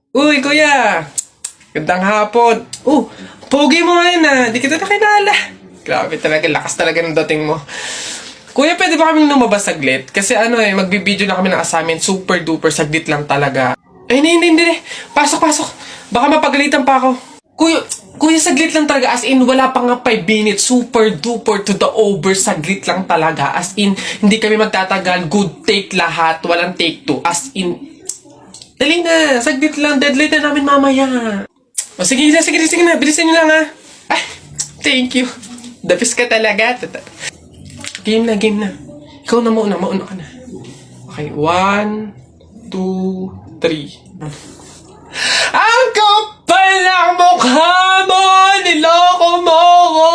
Uy, kuya! Gandang hapon. Pogi mo ngayon Di kita nakilala. Grabe talaga, lakas talaga ng dating mo. Kuya, pwede ba kaming lumabas saglit? Kasi magbibideo na kami ng assignment. Super duper, saglit lang talaga. Ay, hindi. Pasok. Baka mapagalitan pa ako. Kuya, saglit lang talaga. As in, wala pa nga 5 minutes. Super duper to the over. Saglit lang talaga. As in, hindi kami magtatagal. Good take lahat. Walang take two. As in, dali na. Saglit lang. Deadline na namin mamaya. O, sige na. Bilisan nyo lang, ha. Ay, thank you. The best ka talaga. Game na. Ikaw na mauna ka na. Okay, 1, 2, 3. Ang kapal ng mukha mo! Niloko mo ko!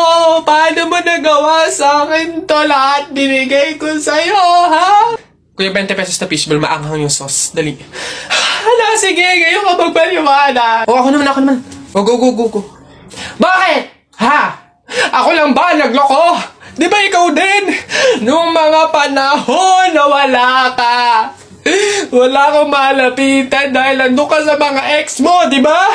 Paano mo nagawa sa akin to? Lahat binigay ko sa'yo, ha? Kuya, 20 pesos na fishball, maanghang yung sauce. Dali. Hala, sige, ngayon ka magpaliwana. Ako naman. Go. Bakit? Ha? Ako lang ba nagloko? Di ba ikaw din? Nung mga panahon na wala ka. Wala akong malapitan dahil nandun ka sa mga ex mo, di ba?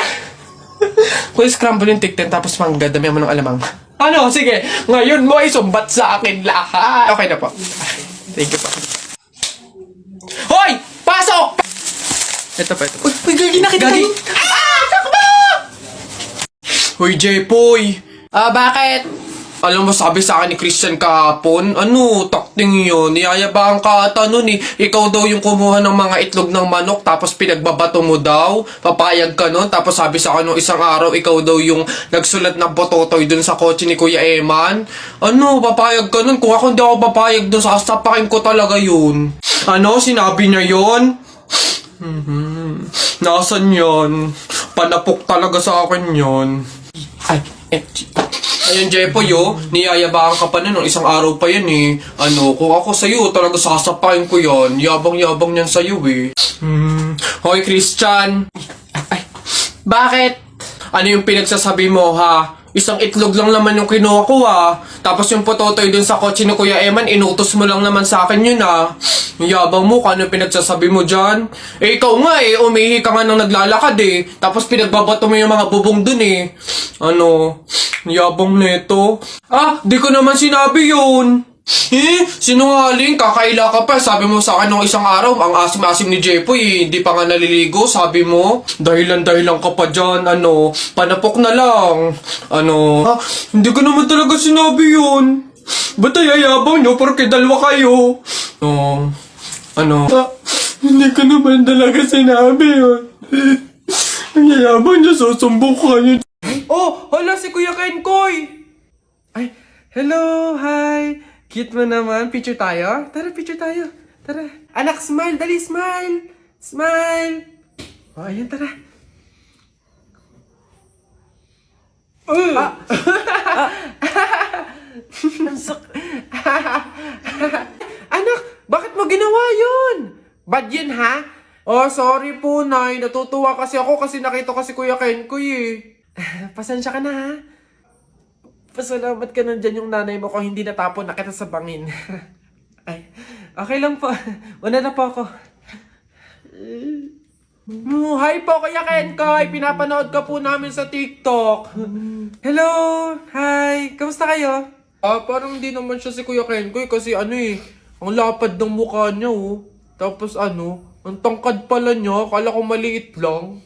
Kung scramble yung tikten tapos dami mo ng alamang. Ano? Sige, ngayon mo ay sumbat sa akin lahat. Okay na po. Thank you po. Hoy! Pasok! Ito pa. Uy, gagi na kita. Gagi! Takbo! Hoy, Jepoy! Bakit? Alam mo, sabi sa akin ni Christian kahapon, takting yun, niyayabang ka ata nun eh. Ikaw daw yung kumuha ng mga itlog ng manok, tapos pinagbabato mo daw, papayag ka nun, tapos sabi sa akin nung isang araw, ikaw daw yung nagsulat ng bototoy dun sa kotse ni Kuya Eman. Papayag ka nun? Kung ako hindi ako papayag dun, sasapakin ko talaga yun. Sinabi niya yun? Nasaan yun? Panapok talaga sa akin yun. Ayun, Jepoy, niyayabaan ka pa nun, isang araw pa yan eh. Kung ako sa'yo, talaga sasapain ko yan. Yabang-yabang yan sa'yo eh. Hoy, Christian! Bakit? Ano yung pinagsasabi mo, ha? Isang itlog lang naman yung kinuha ko, ha? Tapos yung pototoy dun sa kotse ni Kuya Eman, inutos mo lang naman sa akin yun, ha? Yabang mo, ano yung pinagsasabi mo dyan? Ikaw nga umihi ka nga nang naglalakad eh. Tapos pinagbabato mo yung mga bubong dun eh. Yabang neto. Di ko naman sinabi yun. Sinungaling, kakaila ka pa. Sabi mo sa akin nung isang araw, ang asim-asim ni Jepoy, hindi pa nga naliligo, sabi mo. Dahilan ka pa dyan, panapok na lang. Hindi ko naman talaga sinabi yun. Ba't ayayabang nyo porke dalawa kayo? Hindi ko naman talaga sinabi yun. Ang yayabang nyo, susumbong kayo. Hala si Kuya Kenkoy! Ay, hello, hi! Cute mo naman. Picture tayo? Tara, picture tayo. Tara. Anak, smile. Dali, smile. Smile. Ayan, tara. Anak, bakit mo ginawa yun? Bad yun, ha? Sorry po, Nay. Natutuwa kasi ako kasi nakita ko si Kuya Kenkoy eh. Pasensya ka na, ha? Pasalamat ka nandyan yung nanay mo kung hindi natapon na kita sa bangin. Ay, okay lang po. Una na po ako. Hi po, Kuya Kenkoy. Pinapanood ka po namin sa TikTok. Hello. Hi. Kamusta kayo? Parang hindi naman siya si Kuya Kenkoy kasi ang lapad ng mukha niya Tapos ang tangkad pala niya. Akala ko maliit lang.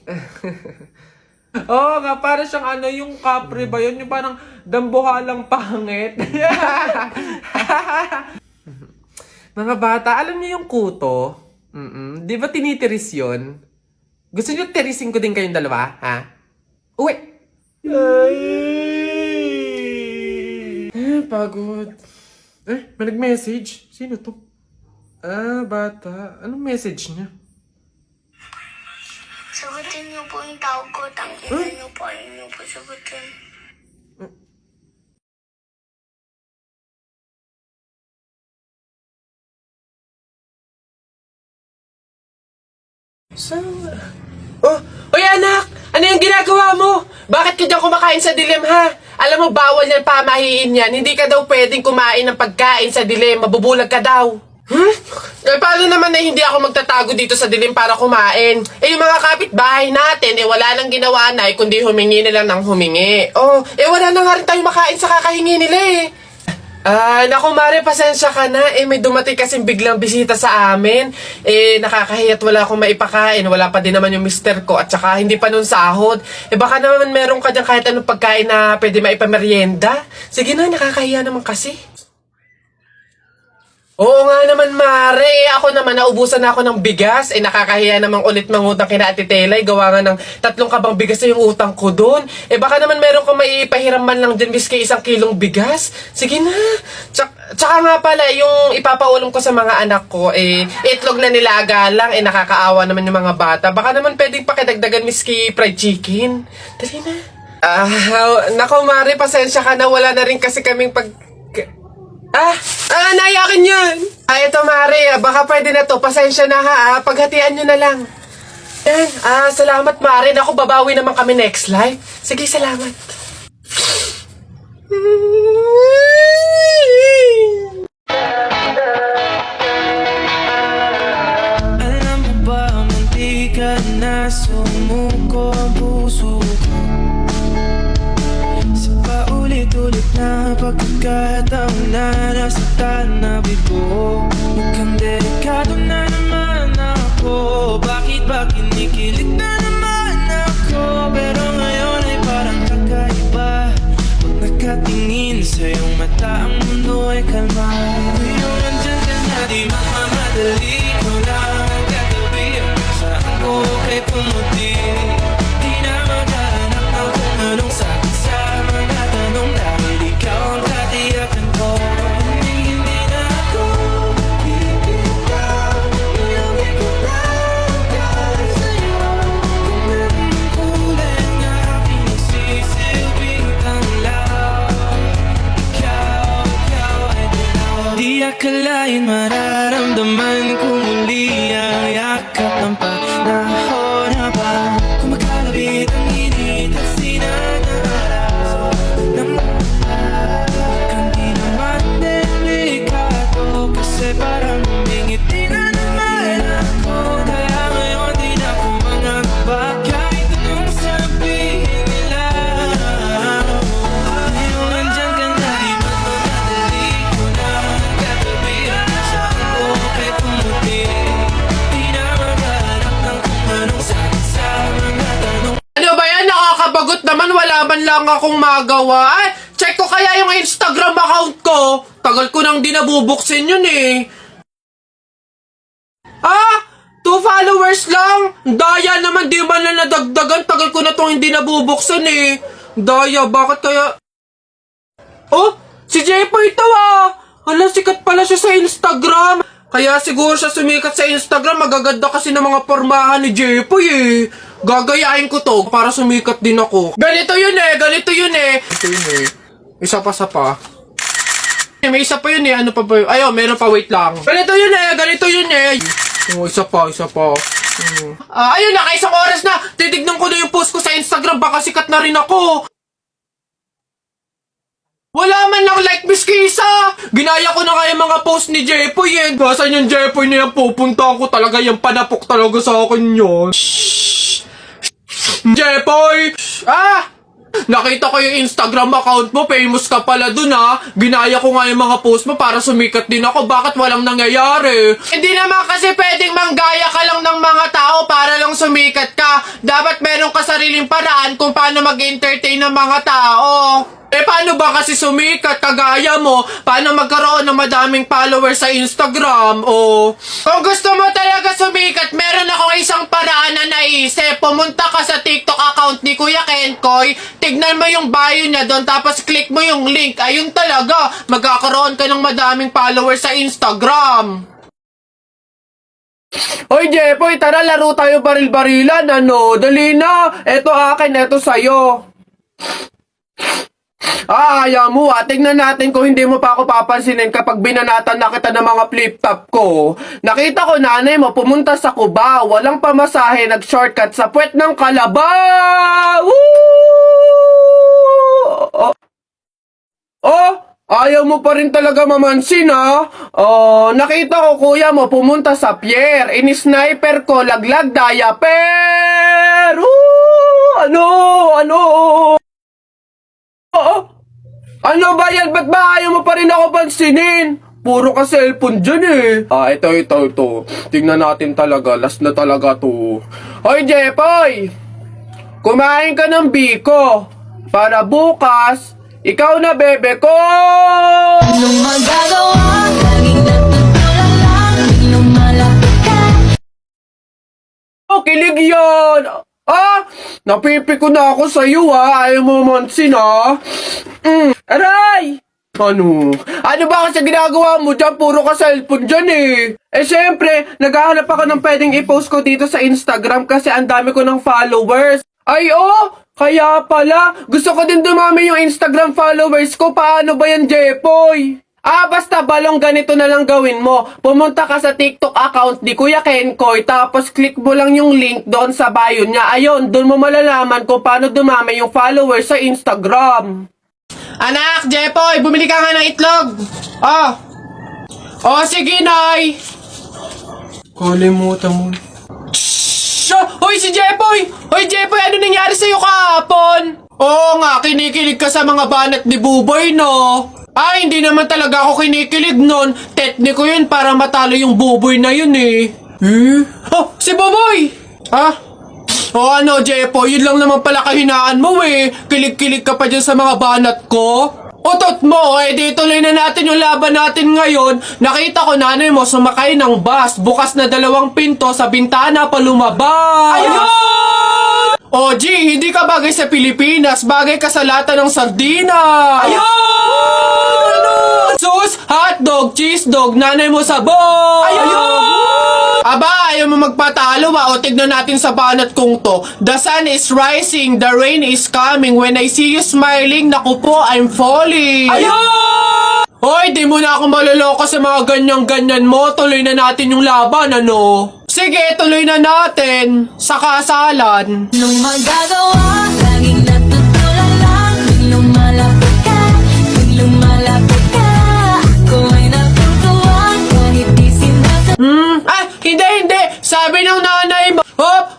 Oo nga, para siyang yung kapre ba yun? Yung parang dambuhalang pangit. Mga bata, alam niyo yung kuto? Di ba tinitiris yun? Gusto niyo tirisin ko din kayong dalawa, ha? Uwi! Pagod. May nag-message? Sino to? Bata. Anong message niya? Sagutin niyo po yung tawag ko. Tangkinan niyo po. Ayaw niyo po sagutin. Uy, anak! Ano yung ginagawa mo? Bakit ka dyan kumakain sa dilim, ha? Alam mo, bawal yan, pamahiin yan. Hindi ka daw pwedeng kumain ng pagkain sa dilim. Mabubulag ka daw. Eh, paano naman na hindi ako magtatago dito sa dilim para kumain? Eh, yung mga kapitbahay natin, wala nang ginawa na, kundi humingi na lang ng humingi. Oh, wala na nga rin tayo makain sa kakahingi nila eh. Naku Mare, pasensya ka na. May dumating kasing biglang bisita sa amin. Nakakahiya't wala akong maipakain. Wala pa din naman yung mister ko at saka hindi pa nun sahod. Baka naman meron ka dyan kahit anong pagkain na pwede maipamerienda. Sige na, nakakahiya naman kasi. Oo nga naman, Mare. Ako naman, naubusan na ako ng bigas. Nakakahiya naman ulit mangutang kina Ate Telay. Gawa nga ng 3 kabang bigas na yung utang ko doon. Baka naman meron kang maipahiram man lang dyan, miski 1 kilong bigas. Sige na. Tsaka nga pala, yung ipapaulam ko sa mga anak ko, itlog na nilaga lang. Nakakaawa naman yung mga bata. Baka naman pwedeng pakidagdagan, miski fried chicken. Dali na. Nako, Mare, pasensya ka na. Wala na rin kasi kaming naiyakin yun! Ito Mare, baka pwede na to. Pasensya na ha, paghatian nyo na lang. Yan, salamat Mare. Naku, babawi naman kami next live. Sige, salamat. Alam mo ba, munti ka na sumuko ang puso ko. Sa paulit-ulit na pagkakataon na nasaktan na bigo. Mukhang delikado na naman ako. Bakit ba kinikilig na naman ako? Pero ngayon ay parang kakaiba. Pag nakatingin sa iyong mata, ang mundo ay kalma. Ngayon nandyan ka na, di magmamadali ko lang ang katabi. Saan ko kay pumuti? Di na maghanap ng kung anong sabi sa mga tanong. Dahil ikaw ang katiyakan ko. Hindi na ako bibitaw. Iyawi ko lang dahil sa'yo. Kung meron ang kulay na aking nagsisilbing tanglaw. Ikaw ay dilaw. Di akalain mararamdaman ko muli ang yakap ng panahon habang kumakalabit ang init at sinanaraw ng mukhang di naman delikado kasi parang humingiti na naman ako. Kaya ngayon di na ako mangangamba kahit anong sabihin nila. Ngayon nandyan ka na, di magmamadali ko na ang katabi. Saan ko kay pumuti? Di na maghanap ng kung anong sagot sa mga tanong. Ano ba yan? Nakakabagot naman. Wala man lang akong magawa. Check ko kaya yung Instagram account ko. Tagal ko nang di nabubuksin yun eh. 2 followers lang? Daya naman, di man na nadagdagan. Tagal ko na tong hindi nabubuksan eh. Daya, bakit kaya... Oh, si Jepo ito Hala, sikat pala siya sa Instagram. Kaya siguro siya sumikat sa Instagram. Magaganda kasi ng mga pormahan ni Jepo eh. Gagayain ko to para sumikat din ako. Ganito yun eh. Ito yun eh. Isa pa. May isa pa yun eh. Ano pa ba yun? Ayaw, meron pa, wait lang. Ganito yun eh. Oh, isa pa. Ayun, naka 1 oras na. Titignan ko na yung post ko sa Instagram. Baka sikat na rin ako. Wala man lang like, Miss Kisa. Ginaya ko na nga yung mga post ni Jepoy eh. Basan yung Jepoy na yan, pupuntahan ko talaga yung panapok talaga sa akin yun. Jepoy! Nakita ko yung Instagram account mo, famous ka pala dun Ginaya ko nga yung mga post mo para sumikat din ako. Bakit walang nangyayari? Hindi naman kasi pwedeng manggaya ka lang ng mga tao para lang sumikat ka. Dapat meron ka sariling paraan kung paano mag-entertain ng mga tao. Paano ba kasi sumikat kagaya mo? Paano magkaroon ng madaming followers sa Instagram? Kung gusto mo talaga sumikat, meron akong isang paraan na naisip. Pumunta ka sa TikTok account ni Kuya Kenkoy, tignan mo yung bio niya doon, tapos click mo yung link. Ayun talaga, magkakaroon ka ng madaming followers sa Instagram. Hoy Jepoy, tara laro tayo baril-barilan, Dali na, eto akin, eto sa'yo. Ayaw mo tignan natin kung hindi mo pa ako papansinin kapag binanatan na kita ng mga flip-top ko. Nakita ko nanay mo pumunta sa Cubao, walang pamasahe, nag-shortcut sa puwet ng Kalabaw! Woo! Ayaw mo pa rin talaga mamansin, ha? Nakita ko kuya mo pumunta sa pier. Ini-sniper ko, laglag diaper! Ano? Ano ba yan? Ba't ba ayaw mo pa rin ako pansinin? Puro ka cellphone dyan eh. Ito. Tingnan natin talaga. Last na talaga to. Hoy, Jepoy! Kumain ka ng biko. Para bukas, ikaw na bebe ko! Anong magagawa? Laging natutulala lang, di lumalapit ka. Kilig yan! Napipiko na ako sa'yo ayaw mo mansin Aray! Ano ba kasi ginagawa mo dyan? Puro ka cellphone dyan eh. Siyempre, naghahanap ako ng pwedeng i-post ko dito sa Instagram kasi ang dami ko ng followers. Kaya pala, gusto ko din dumami yung Instagram followers ko. Paano ba yan, Jepoy? Basta balong ganito na lang gawin mo. Pumunta ka sa TikTok account ni Kuya Kenkoy, tapos click mo lang yung link doon sa bio niya. Ayun, doon mo malalaman kung paano dumami yung followers sa Instagram. Anak, Jepoy, bumili ka nga ng itlog. Sige, Nay. Kalimutan mo. Hoy, si Jepoy! Hoy, Jepoy, ano nangyari sa'yo kahapon? Oo nga, kinikilig ka sa mga banat ni Buboy, no? Hindi naman talaga ako kinikilig nun. Tekniko yun para matalo yung Buboy na yun, eh. Si Buboy! Ano, Jepoy, yun lang naman pala kahinaan mo, eh. Kilig-kilig ka pa dyan sa mga banat ko. Utot mo, di tuloy na natin yung laban natin ngayon. Nakita ko nanay mo sumakay ng bus. Bukas na 2 pinto sa bintana pa lumabas. Ayun! G, hindi ka bagay sa Pilipinas. Bagay ka sa lata ng sardinas. Ayun! Sus, hotdog, cheese dog, nanay mo sabog. Ayun! Ayaw mo magpatalo O tignan natin sa banat kong to. The sun is rising, the rain is coming. When I see you smiling, naku po, I'm falling. Ayun! Hoy, di mo na ako maloloko sa mga ganyan-ganyan mo. Tuloy na natin yung laban, ano? Sige, tuloy na natin. Sa kasalan. Anong magagawa? Laging natutulala lang, di lumalapit ka. Pag lumalapit ka, ako ay natutuwa. Kahit di sinasabi. Hindi. Sabi ng nanay mo,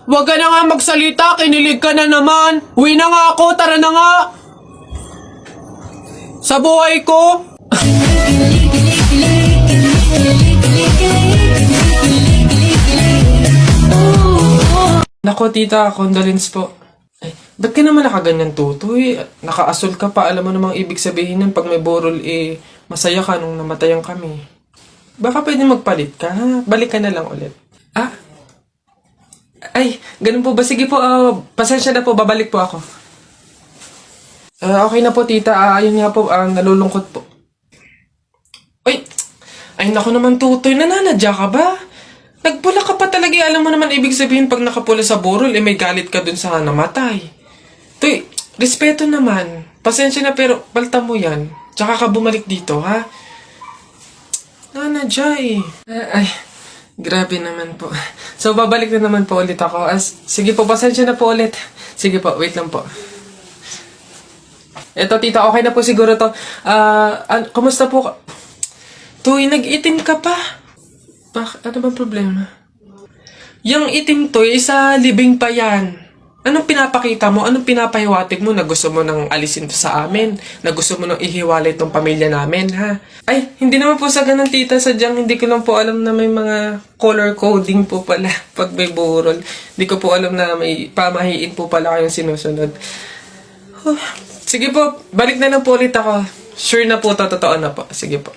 wag ka na nga magsalita, kinilig ka na naman. Uwi na nga ako, tara na nga. Sa buhay ko. Nako, tita, condolence po. Ba't ka naman nakaganyan, tutoy? Nakaasol ka pa, alam mo namang ibig sabihin nun pag may borol, masaya ka nung namatayan kami. Baka pwede magpalit ka, ha? Balik ka na lang ulit. Ganun po ba? Sige po, pasensya na po, babalik po ako. Okay na po, tita. Ayun nga po, nalulungkot po. Ay, naku naman, tutoy. Nananadya ka ba? Nagpula ka pa talaga. Alam mo naman, ibig sabihin, pag nakapula sa burol, may galit ka dun sa namatay. Tuy, respeto naman. Pasensya na, pero palta mo yan. Tsaka ka bumalik dito, ha? Nanadya grabe naman po. So, babalik na naman po ulit ako. Sige po, pasensya na po ulit. Sige po, wait lang po. Eto, tita, okay na po siguro to. Kumusta po? Tuy, nag-itim ka pa. Ano bang problema? Yung itim to, sa libing pa yan. Anong pinapakita mo? Anong pinapahiwatig mo na gusto mo nang alisin to sa amin? Na gusto mo nang ihiwalay tong pamilya namin, ha? Hindi naman po sa ganun, tita. Sadyang hindi ko lang po alam na may mga color coding po pala pag may burol. Hindi ko po alam na may pamahiin po pala kayong sinusunod. Sige po, balik na lang po ulit ako. Sure na po, totoo na po. Sige po.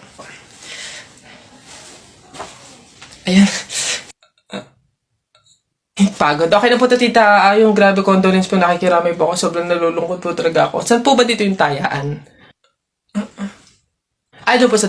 Ayan. Pagod. Okay na po, tita. Yung grabe condolence po, nakikiramay po ako. Sobrang nalulungkot po talaga ako. Saan po ba dito yung tayaan? Doon po sa